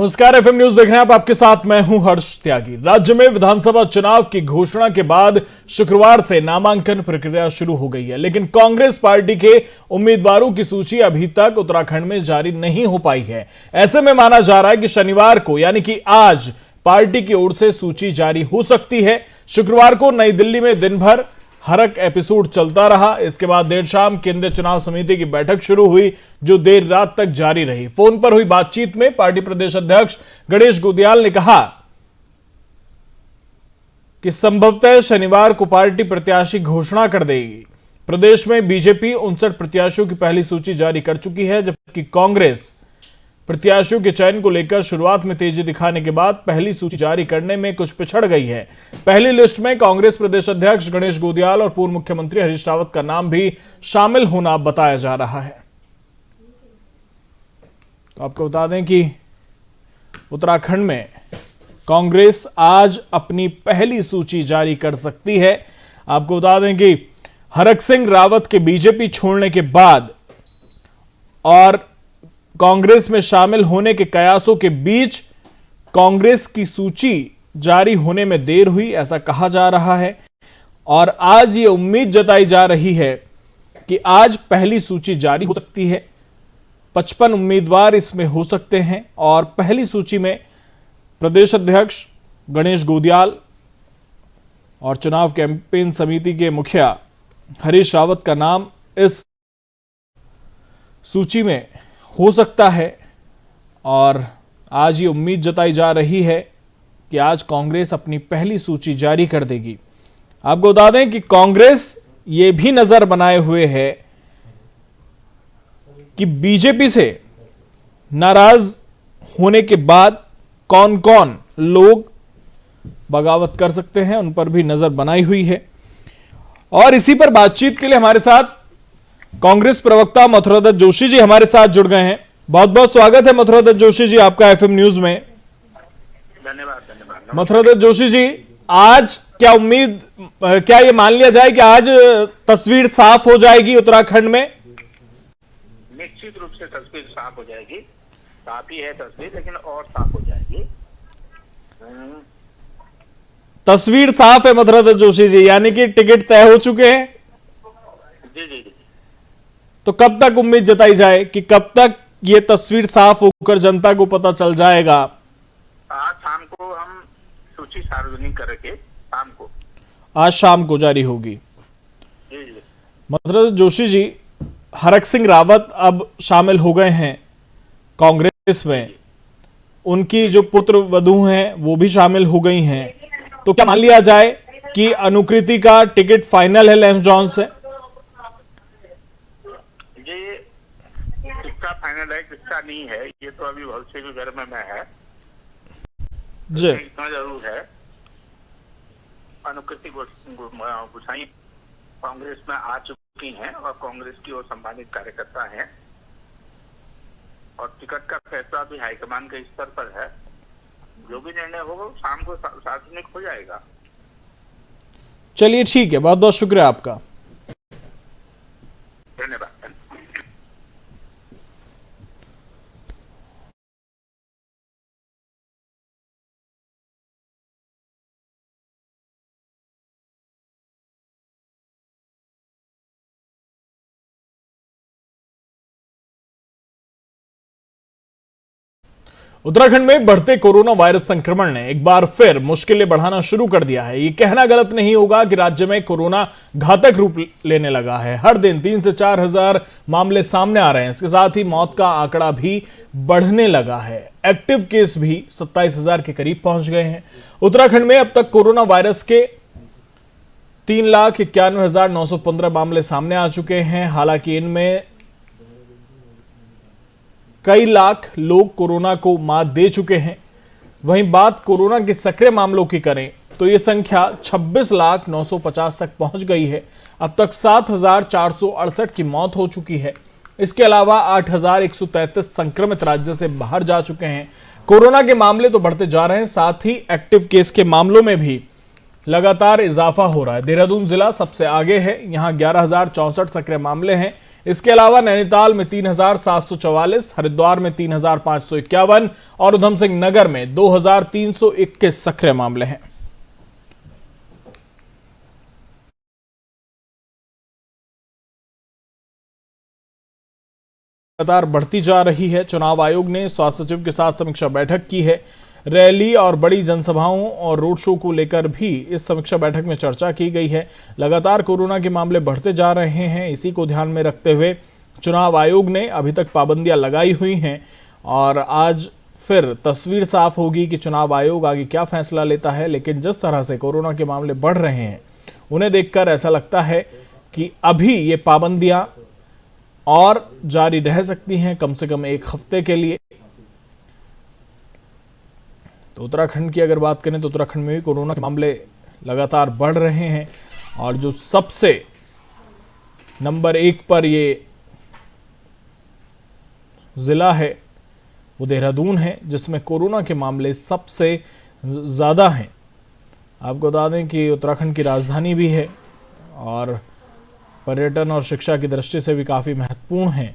नमस्कार, FM news देख रहे हैं आप। आपके साथ मैं हूं हर्ष त्यागी। राज्य में विधानसभा चुनाव की घोषणा के बाद शुक्रवार से नामांकन प्रक्रिया शुरू हो गई है, लेकिन कांग्रेस पार्टी के उम्मीदवारों की सूची अभी तक उत्तराखंड में जारी नहीं हो पाई है। ऐसे में माना जा रहा है कि शनिवार को यानी कि आज पार्टी की ओर से सूची जारी हो सकती है। शुक्रवार को नई दिल्ली में दिन भर हरक एपिसोड चलता रहा। इसके बाद देर शाम केंद्रीय चुनाव समिति की बैठक शुरू हुई, जो देर रात तक जारी रही। फोन पर हुई बातचीत में पार्टी प्रदेश अध्यक्ष गणेश गोदियाल ने कहा कि संभवतः शनिवार को पार्टी प्रत्याशी घोषणा कर देगी। प्रदेश में बीजेपी 59 प्रत्याशियों की पहली सूची जारी कर चुकी है, जबकि कांग्रेस प्रत्याशियों के चयन को लेकर शुरुआत में तेजी दिखाने के बाद पहली सूची जारी करने में कुछ पिछड़ गई है। पहली लिस्ट में कांग्रेस प्रदेश अध्यक्ष गणेश गोदियाल और पूर्व मुख्यमंत्री हरीश रावत का नाम भी शामिल होना बताया जा रहा है। तो आपको बता दें कि उत्तराखंड में कांग्रेस आज अपनी पहली सूची जारी कर सकती है। आपको बता दें कि हरक सिंह रावत के बीजेपी छोड़ने के बाद और कांग्रेस में शामिल होने के कयासों के बीच कांग्रेस की सूची जारी होने में देर हुई, ऐसा कहा जा रहा है। और आज ये उम्मीद जताई जा रही है कि आज पहली सूची जारी हो सकती है। 55 उम्मीदवार इसमें हो सकते हैं और पहली सूची में प्रदेश अध्यक्ष गणेश गोदियाल और चुनाव कैंपेन समिति के मुखिया हरीश रावत का नाम इस सूची में हो सकता है। और आज ये उम्मीद जताई जा रही है कि आज कांग्रेस अपनी पहली सूची जारी कर देगी। आपको बता दें कि कांग्रेस ये भी नजर बनाए हुए है कि बीजेपी से नाराज होने के बाद कौन कौन लोग बगावत कर सकते हैं, उन पर भी नजर बनाई हुई है। और इसी पर बातचीत के लिए हमारे साथ कांग्रेस प्रवक्ता मथुरादत्त जोशी जी हमारे साथ जुड़ गए हैं। बहुत बहुत स्वागत है मथुरादत्त जोशी जी आपका एफएम न्यूज में। धन्यवाद। मथुरादत्त जोशी जी, आज क्या ये मान लिया जाए कि आज तस्वीर साफ हो जाएगी उत्तराखंड में? निश्चित रूप से तस्वीर साफ हो जाएगी। साफ ही है तस्वीर, लेकिन और साफ हो जाएगी। तस्वीर साफ है मथुरादत्त जोशी जी, यानी कि टिकट तय हो चुके हैं। जी। तो कब तक उम्मीद जताई जाए कि कब तक ये तस्वीर साफ होकर जनता को पता चल जाएगा? आज शाम को हम सूची सार्वजनिक करके आज शाम को जारी होगी। जी। मथुरादत्त जोशी जी, हरक सिंह रावत अब शामिल हो गए हैं कांग्रेस में, उनकी जो पुत्र वधू हैं वो भी शामिल हो गई हैं। तो क्या मान लिया जाए कि अनुकृति का टिकट फाइनल है लैंस जॉन से? किसका फाइनल है किसका नहीं है ये तो अभी भविष्य के घर में है जी। इतना जरूर है, अनुकृति गुसाई कांग्रेस में आ चुकी हैं और कांग्रेस की वो सम्मानित कार्यकर्ता हैं और टिकट का फैसला भी हाईकमान के स्तर पर है। जो भी निर्णय होगा शाम को सार्वजनिक हो जाएगा। चलिए ठीक है, बहुत बहुत शुक्रिया आपका। धन्यवाद। उत्तराखंड में बढ़ते कोरोना वायरस संक्रमण ने एक बार फिर मुश्किलें बढ़ाना शुरू कर दिया है। ये कहना गलत नहीं होगा कि राज्य में कोरोना घातक रूप लेने लगा है। हर दिन 3 से 4 हजार मामले सामने आ रहे हैं। इसके साथ ही मौत का आंकड़ा भी बढ़ने लगा है। एक्टिव केस भी 27,000 के करीब पहुंच गए हैं। उत्तराखंड में अब तक कोरोना वायरस के 3,91,915 मामले सामने आ चुके हैं। हालांकि इनमें कई लाख लोग कोरोना को मात दे चुके हैं। वहीं बात कोरोना के सक्रिय मामलों की करें तो यह संख्या 26,950 तक पहुंच गई है। अब तक 7,468 की मौत हो चुकी है। इसके अलावा 8,133 संक्रमित राज्य से बाहर जा चुके हैं। कोरोना के मामले तो बढ़ते जा रहे हैं, साथ ही एक्टिव केस के मामलों में भी लगातार इजाफा हो रहा है। देहरादून जिला सबसे आगे है, यहां 11,064 सक्रिय मामले हैं। इसके अलावा नैनीताल में 3,744, हरिद्वार में 3,551 और उधम सिंह नगर में 2,321 सक्रिय मामले हैं। लगातार बढ़ती जा रही है। चुनाव आयोग ने स्वास्थ्य सचिव के साथ समीक्षा बैठक की है। रैली और बड़ी जनसभाओं और रोड शो को लेकर भी इस समीक्षा बैठक में चर्चा की गई है। लगातार कोरोना के मामले बढ़ते जा रहे हैं। इसी को ध्यान में रखते हुए चुनाव आयोग ने अभी तक पाबंदियां लगाई हुई हैं और आज फिर तस्वीर साफ होगी कि चुनाव आयोग आगे क्या फैसला लेता है। लेकिन जिस तरह से कोरोना के मामले बढ़ रहे हैं, उन्हें देखकर ऐसा लगता है कि अभी ये पाबंदियां और जारी रह सकती हैं, कम से कम एक हफ्ते के लिए। तो उत्तराखंड की अगर बात करें तो उत्तराखंड में भी कोरोना के मामले लगातार बढ़ रहे हैं और जो सबसे नंबर 1 पर ये जिला है वो देहरादून है, जिसमें कोरोना के मामले सबसे ज़्यादा हैं। आपको बता दें कि उत्तराखंड की राजधानी भी है और पर्यटन और शिक्षा की दृष्टि से भी काफ़ी महत्वपूर्ण है।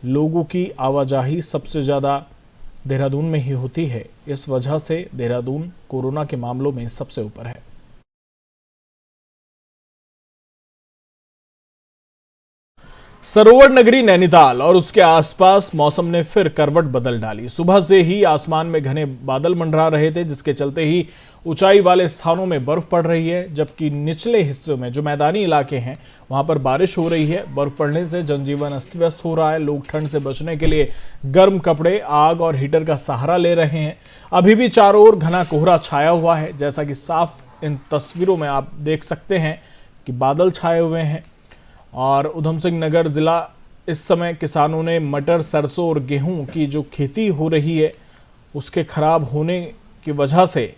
लोगों की आवाजाही सबसे ज़्यादा देहरादून में ही होती है। इस वजह से देहरादून कोरोना के मामलों में सबसे ऊपर है। सरोवर नगरी नैनीताल और उसके आसपास मौसम ने फिर करवट बदल डाली। सुबह से ही आसमान में घने बादल मंडरा रहे थे, जिसके चलते ही ऊंचाई वाले स्थानों में बर्फ पड़ रही है, जबकि निचले हिस्सों में जो मैदानी इलाके हैं वहां पर बारिश हो रही है। बर्फ पड़ने से जनजीवन अस्त व्यस्त हो रहा है। लोग ठंड से बचने के लिए गर्म कपड़े, आग और हीटर का सहारा ले रहे हैं। अभी भी चारों ओर घना कोहरा छाया हुआ है, जैसा कि साफ इन तस्वीरों में आप देख सकते हैं कि बादल छाए हुए हैं। और उधम सिंह नगर जिला इस समय किसानों ने मटर, सरसों और गेहूं की जो खेती हो रही है उसके खराब होने की वजह से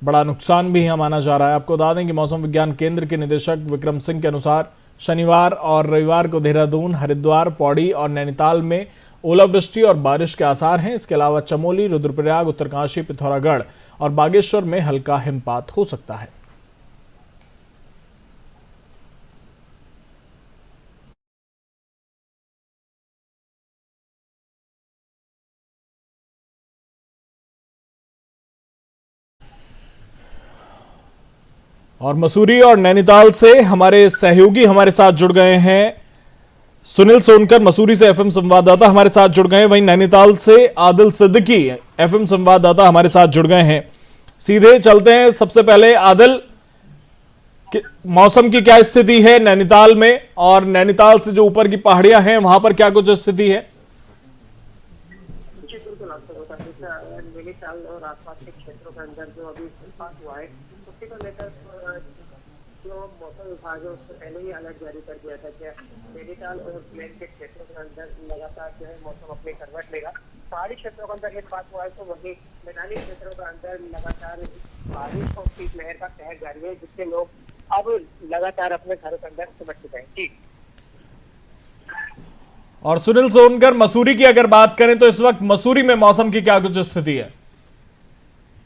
बड़ा नुकसान भी यहाँ माना जा रहा है। आपको बता दें कि मौसम विज्ञान केंद्र के निदेशक विक्रम सिंह के अनुसार शनिवार और रविवार को देहरादून, हरिद्वार, पौड़ी और नैनीताल में ओलावृष्टि और बारिश के आसार हैं। इसके अलावा चमोली, रुद्रप्रयाग, उत्तरकाशी, पिथौरागढ़ और बागेश्वर में हल्का हिमपात हो सकता है। और मसूरी और नैनीताल से हमारे सहयोगी हमारे साथ जुड़ गए हैं। सुनील सोनकर मसूरी से एफएम संवाददाता हमारे साथ जुड़ गए हैं। वहीं नैनीताल से आदिल सिद्दीकी एफएम संवाददाता हमारे साथ जुड़ गए हैं। सीधे चलते हैं। सबसे पहले आदिल, मौसम की क्या स्थिति है नैनीताल में, और नैनीताल से जो ऊपर की पहाड़ियां हैं वहां पर क्या कुछ स्थिति है? नैनीताल और आसपास के क्षेत्रों के अंदर जो अभी हिमपात हुआ है उसी को लेकर जो मौसम विभाग है उससे पहले ही अलर्ट जारी कर दिया था कि नैनीताल और प्लेन के क्षेत्रों के अंदर लगातार जो है मौसम अपनी करवट लेगा। पहाड़ी क्षेत्रों के अंदर हिमपात हुआ है तो वहीं मैदानी क्षेत्रों के अंदर लगातार बारिश और शीतलहर का कहर जारी है, जिससे लोग अब लगातार अपने घरों के अंदर सिमट चुके हैं। ठीक। और सुनील सोनकर, मसूरी की अगर बात करें तो इस वक्त मसूरी में मौसम की क्या कुछ स्थिति है?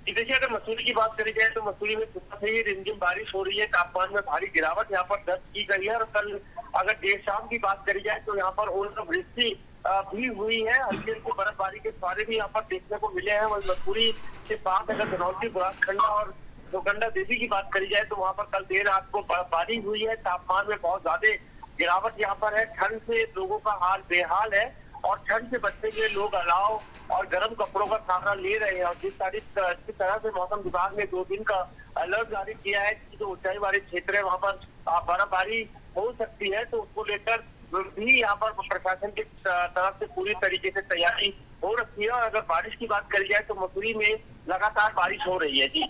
देखिए, अगर मसूरी की बात करी जाए तो मसूरी में सुबह से ही रिमझिम बारिश हो रही है। तापमान में भारी गिरावट यहाँ पर दर्ज की गई है। और कल अगर देर शाम की बात करी जाए तो यहाँ पर ओलावृष्टि भी हुई है। हल्की हल्की बर्फबारी के फुहारे भी यहाँ पर देखने को मिले हैं। वही मसूरी के बाद अगर धनौल्टी, बुढ़ानखंडा और जोगंडा देवी की बात करी जाए तो वहाँ पर कल देर रात को बर्फबारी हुई है। तापमान में बहुत ज्यादा गिरावट यहाँ पर है। ठंड से लोगों का हाल बेहाल है और ठंड से बचने के लिए लोग अलाव और गर्म कपड़ों का सहारा ले रहे हैं। और जिस तरह से मौसम विभाग ने 2 दिन का अलर्ट जारी किया है कि जो ऊंचाई वाले क्षेत्र है वहां पर बर्फबारी हो सकती है, तो उसको लेकर भी यहाँ पर प्रशासन की तरफ से पूरी तरीके से तैयारी हो रखी है। और अगर बारिश की बात करी जाए तो मसूरी में लगातार बारिश हो रही है। जी।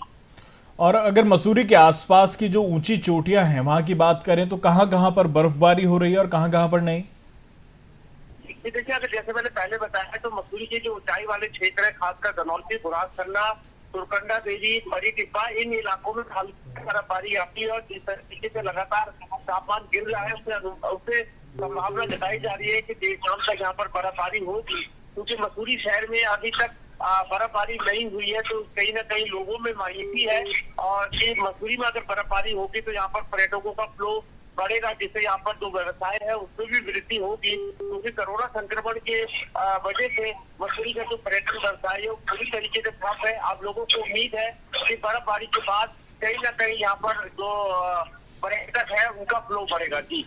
और अगर मसूरी के आसपास की जो ऊंची चोटियां हैं वहां की बात करें तो कहां कहां पर बर्फबारी हो रही है और कहां कहां पर नहीं? देखिए, अगर जैसे मैंने पहले बताया तो मसूरी के जो ऊंचाई वाले क्षेत्र है, खासकर धनौल्टी, बुढ़ानखंडा, तुरकंडा देवी, बड़ी टिब्बा, इन इलाकों में हल्की बर्फबारी आती है। और जिस तरीके से लगातार तापमान गिर रहा है उससे संभावना जताई जा रही है कि देर शाम तक यहाँ पर बर्फबारी होगी। क्योंकि मसूरी शहर में अभी तक बर्फबारी नहीं हुई है, तो कहीं ना कहीं लोगों में मायूसी है। और ये मसूरी में अगर बर्फबारी होगी तो यहाँ पर पर्यटकों का फ्लो बढ़ेगा, जिससे यहाँ पर जो व्यवसाय है उसमें भी वृद्धि होगी, क्योंकि कोरोना संक्रमण के वजह से मसूरी का जो पर्यटन व्यवसाय है वो पूरी तरीके से ठप है। आप लोगों को उम्मीद है कि बर्फबारी के बाद कहीं ना कहीं यहाँ पर जो पर्यटक है उनका फ्लो बढ़ेगा। जी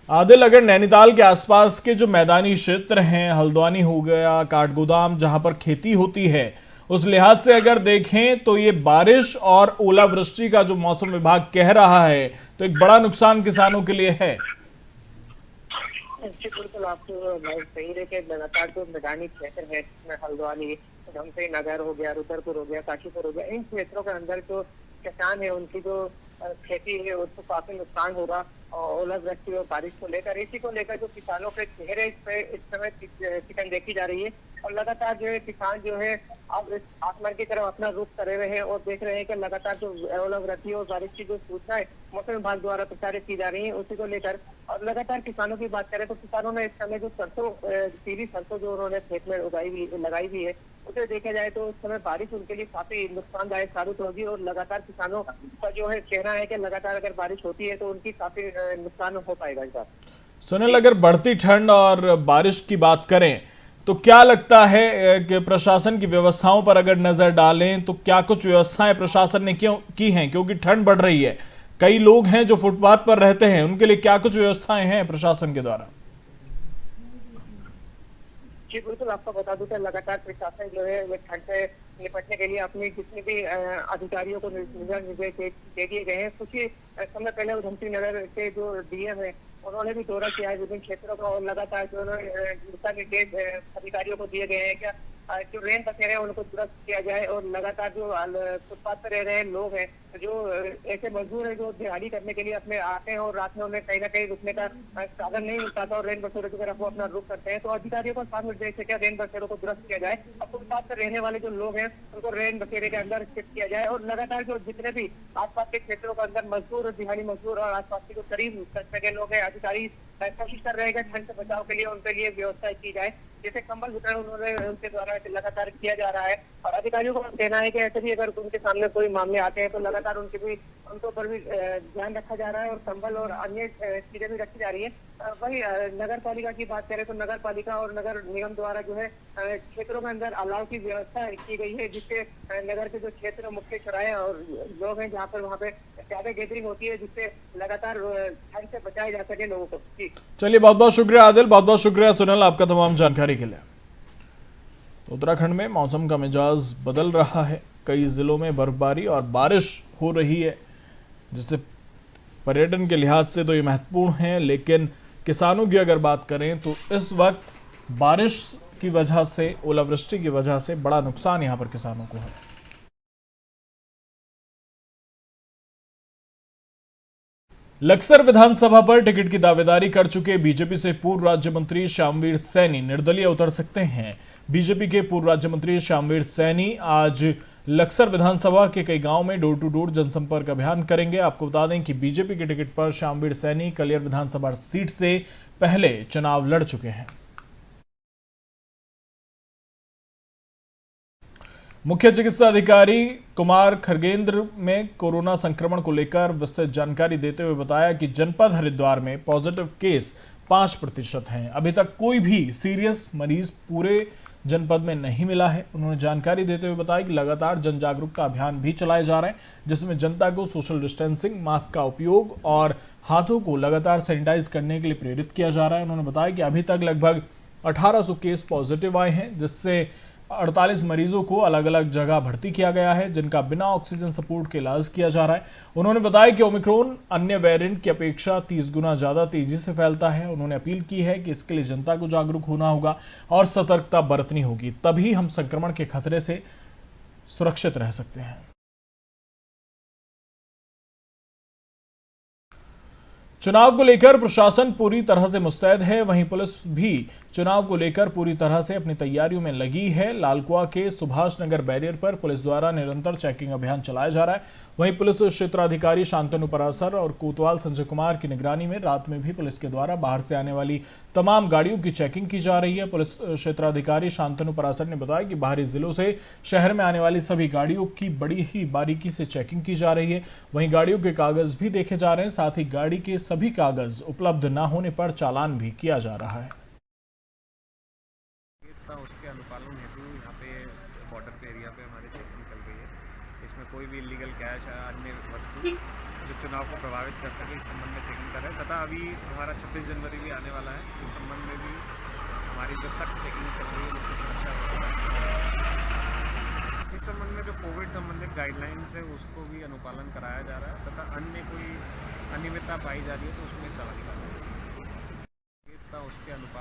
आदिल, अगर नैनीताल के आसपास के जो मैदानी क्षेत्र हैं, हल्द्वानी हो गया, काठगोदाम, जहां पर खेती होती है, उस लिहाज से अगर देखें तो ये बारिश और ओलावृष्टि का जो मौसम विभाग कह रहा है तो एक बड़ा नुकसान किसानों के लिए है। जी बिल्कुल, आपको सही है कि लगातार जो मैदानी क्षेत्र है इसमें हल्द्वानी, धमतरी नगर हो गया, रुद्रपुर हो गया, काशीपुर हो गया, इन क्षेत्रों के अंदर जो किसान है उनकी जो खेती है उसको काफी नुकसान होगा। और ओलावृष्टि और बारिश को लेकर, इसी को लेकर जो किसानों के चेहरे इस समय चिकन देखी जा रही है। और लगातार जो है किसान जो है अब इस आसमान की तरफ अपना रुख करे हुए हैं और देख रहे हैं कि लगातार जो ओलावृष्टि और बारिश की जो सूचनाएं मौसम विभाग द्वारा प्रचारित की जा रही है उसी को लेकर और लगातार किसानों की बात करें तो किसानों ने इस समय जो सरसों, पीली सरसों जो उन्होंने खेत में लगाई हुई है, उसे देखा जाए तो उस समय बारिश उनके लिए काफी नुकसानदायक साबित होगी। और लगातार किसानों का जो है कहना है कि लगातार अगर बारिश होती है तो उनकी काफी नुकसान हो पाएगा इस बार। सुनील, अगर बढ़ती ठंड और बारिश की बात करें तो क्या लगता है कि प्रशासन की व्यवस्थाओं पर अगर नजर डालें तो क्या कुछ व्यवस्थाएं प्रशासन ने क्यों की हैं, क्योंकि ठंड बढ़ रही है, कई लोग हैं जो फुटपाथ पर रहते हैं, उनके लिए क्या कुछ व्यवस्थाएं हैं प्रशासन के द्वारा? जी बिल्कुल, आपको बता दूं कि लगातार प्रशासन जो है वो ठंड से निपटने के लिए अपने जितने भी अधिकारियों को निर्देश दे दिए गए हैं। कुछ ही समय पहले उधमसिंह नगर के जो डीएम है उन्होंने भी दौरा किया है विभिन्न क्षेत्रों का और लगातार जो दिशा निर्देश अधिकारियों को दिए गए हैं क्या जो रेन बसेरे हैं उनको दुरुस्त किया जाए। और लगातार जो फुटपाथ पर रह रहे लोग हैं, जो ऐसे मजदूर हैं जो दिहाड़ी करने के लिए अपने आते हैं और रात में उन्हें कहीं ना कहीं रुकने का साधन नहीं मिलता था और रेन बसेरों की तरफ वो अपना रुख करते हैं, तो अधिकारियों को साफ निर्देश है क्या रेन बसेरों को दुरुस्त किया जाए। अब फुटपाथ पर रहने वाले जो लोग हैं उनको रेन बसेरे के अंदर शिफ्ट किया जाए और लगातार जो जितने भी आसपास के क्षेत्रों के अंदर मजदूर, दिहाड़ी मजदूर और आसपास के जो करीब 10 के लोग हैं, अधिकारी कोशिश कर रहे हैं कि ठंड से बचाव के लिए उनके लिए व्यवस्था की जाए, जैसे कंबल वितरण उन्होंने उनके द्वारा लगातार किया जा रहा है। और अधिकारियों को कहना है कि ऐसे भी अगर उनके सामने कोई मामले आते हैं तो लगातार उनको पर भी ध्यान रखा जा रहा है और कंबल और अन्य चीजें भी रखी जा रही है। वही नगर पालिका की बात करें तो नगर पालिका और नगर निगम द्वारा जो है क्षेत्रों के अंदर अलाव की व्यवस्था की गई है, जिससे नगर के जो क्षेत्र मुख्य चौराहे और लोग हैं जहाँ पर वहाँ पे ज्यादा गैदरिंग होती है, जिससे लगातार ठंड से बचाया जा सके लोगों को। चलिए, बहुत बहुत शुक्रिया आदिल, बहुत बहुत शुक्रिया सुनील आपका तमाम जानकारी के लिए। तो उत्तराखंड में मौसम का मिजाज बदल रहा है, कई जिलों में बर्फबारी और बारिश हो रही है, जिससे पर्यटन के लिहाज से तो ये महत्वपूर्ण है, लेकिन किसानों की अगर बात करें तो इस वक्त बारिश की वजह से, ओलावृष्टि की वजह से बड़ा नुकसान यहां पर किसानों को है। लक्सर विधानसभा पर टिकट की दावेदारी कर चुके बीजेपी से पूर्व राज्य मंत्री श्यामवीर सैनी निर्दलीय उतर सकते हैं। बीजेपी के पूर्व राज्य मंत्री श्यामवीर सैनी आज लक्सर विधानसभा के कई गांव में डोर टू डोर जनसंपर्क अभियान करेंगे। आपको बता दें कि बीजेपी के टिकट पर श्यामवीर सैनी कलियर विधानसभा सीट से पहले चुनाव लड़ चुके हैं। मुख्य चिकित्सा अधिकारी कुमार खरगेंद्र में कोरोना संक्रमण को लेकर विस्तृत जानकारी देते हुए बताया कि जनपद हरिद्वार में पॉजिटिव केस 5% हैं। अभी तक कोई भी सीरियस मरीज पूरे जनपद में नहीं मिला है। उन्होंने जानकारी देते हुए बताया कि लगातार जन जागरूकता अभियान भी चलाए जा रहे हैं, जिसमें जनता को सोशल डिस्टेंसिंग, मास्क का उपयोग और हाथों को लगातार सैनिटाइज करने के लिए प्रेरित किया जा रहा है। उन्होंने बताया कि अभी तक लगभग 1800 केस पॉजिटिव आए हैं, जिससे 48 मरीजों को अलग अलग जगह भर्ती किया गया है, जिनका बिना ऑक्सीजन सपोर्ट के इलाज किया जा रहा है। उन्होंने बताया कि ओमिक्रॉन अन्य वेरिएंट की अपेक्षा 30 गुना ज्यादा तेजी से फैलता है। उन्होंने अपील की है कि इसके लिए जनता को जागरूक होना होगा और सतर्कता बरतनी होगी, तभी हम संक्रमण के खतरे से सुरक्षित रह सकते हैं। चुनाव को लेकर प्रशासन पूरी तरह से मुस्तैद है, वहीं पुलिस भी चुनाव को लेकर पूरी तरह से अपनी तैयारियों में लगी है। लालकुआ के सुभाष नगर बैरियर पर पुलिस द्वारा निरंतर चेकिंग अभियान चलाया जा रहा है। वहीं पुलिस क्षेत्राधिकारी शांतनु परासर और कोतवाल संजय कुमार की निगरानी में रात में भी पुलिस के द्वारा बाहर से आने वाली तमाम गाड़ियों की चेकिंग की जा रही है। पुलिस क्षेत्राधिकारी शांतनु परासर ने बताया कि बाहरी जिलों से शहर में आने वाली सभी गाड़ियों की बड़ी ही बारीकी से चेकिंग की जा रही है। वहीं गाड़ियों के कागज भी देखे जा रहे हैं, साथ ही गाड़ी के सभी कागज उपलब्ध न होने पर चालान भी किया जा रहा है। उसके अनुपालन हेतु यहाँ पे बॉर्डर के एरिया पे हमारी चेकिंग चल रही है। इसमें कोई भी इलीगल कैश या अन्य वस्तु जो चुनाव को प्रभावित कर सके इस संबंध में चेकिंग कर रहे हैं तथा अभी हमारा 26 जनवरी भी आने वाला है। इस संबंध में भी हमारी जो सख्त चेकिंग चल रही है जिससे सुरक्षा व्यवस्था इस संबंध में जो कोविड संबंधित गाइडलाइंस है उसको भी अनुपालन कराया जा रहा है तथा अन्य कोई अनियमितता पाई जा रही है तो उसमें चालान किया जाएगा।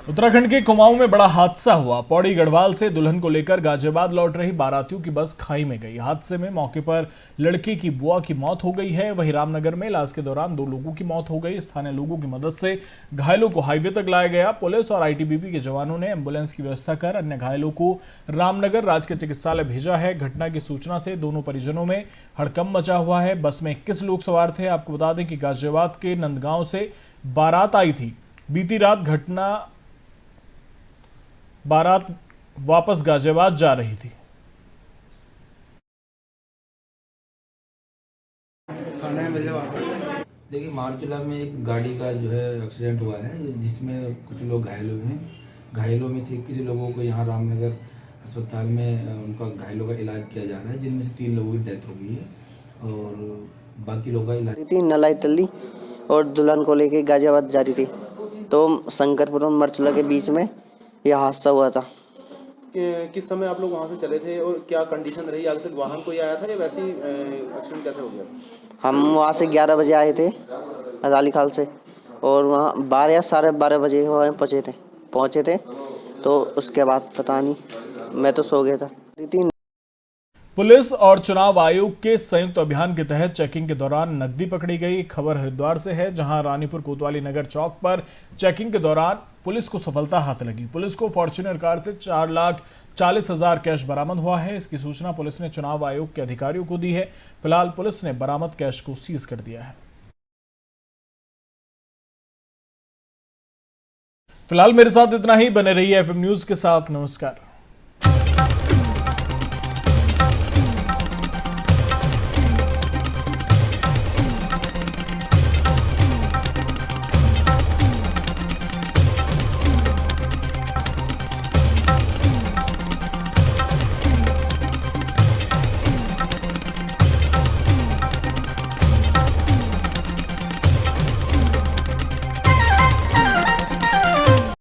उत्तराखंड के कुमाऊं में बड़ा हादसा हुआ। पौड़ी गढ़वाल से दुल्हन को लेकर गाजियाबाद लौट रही बारातियों की बस खाई में गई। हादसे में मौके पर लड़की की बुआ की मौत हो गई है। वहीं रामनगर में इलाज के दौरान 2 लोगों की मौत हो गई। स्थानीय लोगों की मदद से घायलों को हाईवे तक लाया गया। पुलिस और आईटीबीपी के जवानों ने एम्बुलेंस की व्यवस्था कर अन्य घायलों को रामनगर राजकीय चिकित्सालय भेजा है। घटना की सूचना से दोनों परिजनों में हड़कंप मचा हुआ है। बस में 21 लोग सवार थे। आपको बता दें कि गाजियाबाद के नंदगांव से बारात आई थी। बीती रात बारात वापस गाजियाबाद जा रही थी। देखिए, मारचूला में एक गाड़ी का जो है एक्सीडेंट हुआ है जिसमें कुछ लोग घायल हुए हैं। घायलों में से 21 लोगों को यहाँ रामनगर अस्पताल में उनका घायलों का इलाज किया जा रहा है, जिनमें से 3 लोगों की डेथ हो गई है और बाकी लोगों का इलाज। नलाई तल्ली और दुल्हन को लेके गाजियाबाद जा रही थी तो शंकरपुर और मरचूला के बीच में यह हादसा हुआ था। किस समय आप लोग वहाँ से चले थे और क्या कंडीशन रही? आगे से वाहन कोई आया था या वैसे ही एक्सीडेंट कैसे हो गया? हम वहाँ से 11 बजे आए थे अदाली खाल से और वहाँ 12 या 12:30 बजे वहाँ पहुँचे थे तो उसके बाद पता नहीं, मैं तो सो गया था। पुलिस और चुनाव आयोग के संयुक्त अभियान के तहत चेकिंग के दौरान नकदी पकड़ी गई। खबर हरिद्वार से है, जहां रानीपुर कोतवाली नगर चौक पर चेकिंग के दौरान पुलिस को सफलता हाथ लगी। पुलिस को फॉर्च्यूनर कार से 4,40,000 कैश बरामद हुआ है। इसकी सूचना पुलिस ने चुनाव आयोग के अधिकारियों को दी है। फिलहाल पुलिस ने बरामद कैश को सीज कर दिया है। फिलहाल मेरे साथ इतना ही। बने रहिए एफएम न्यूज के साथ। नमस्कार।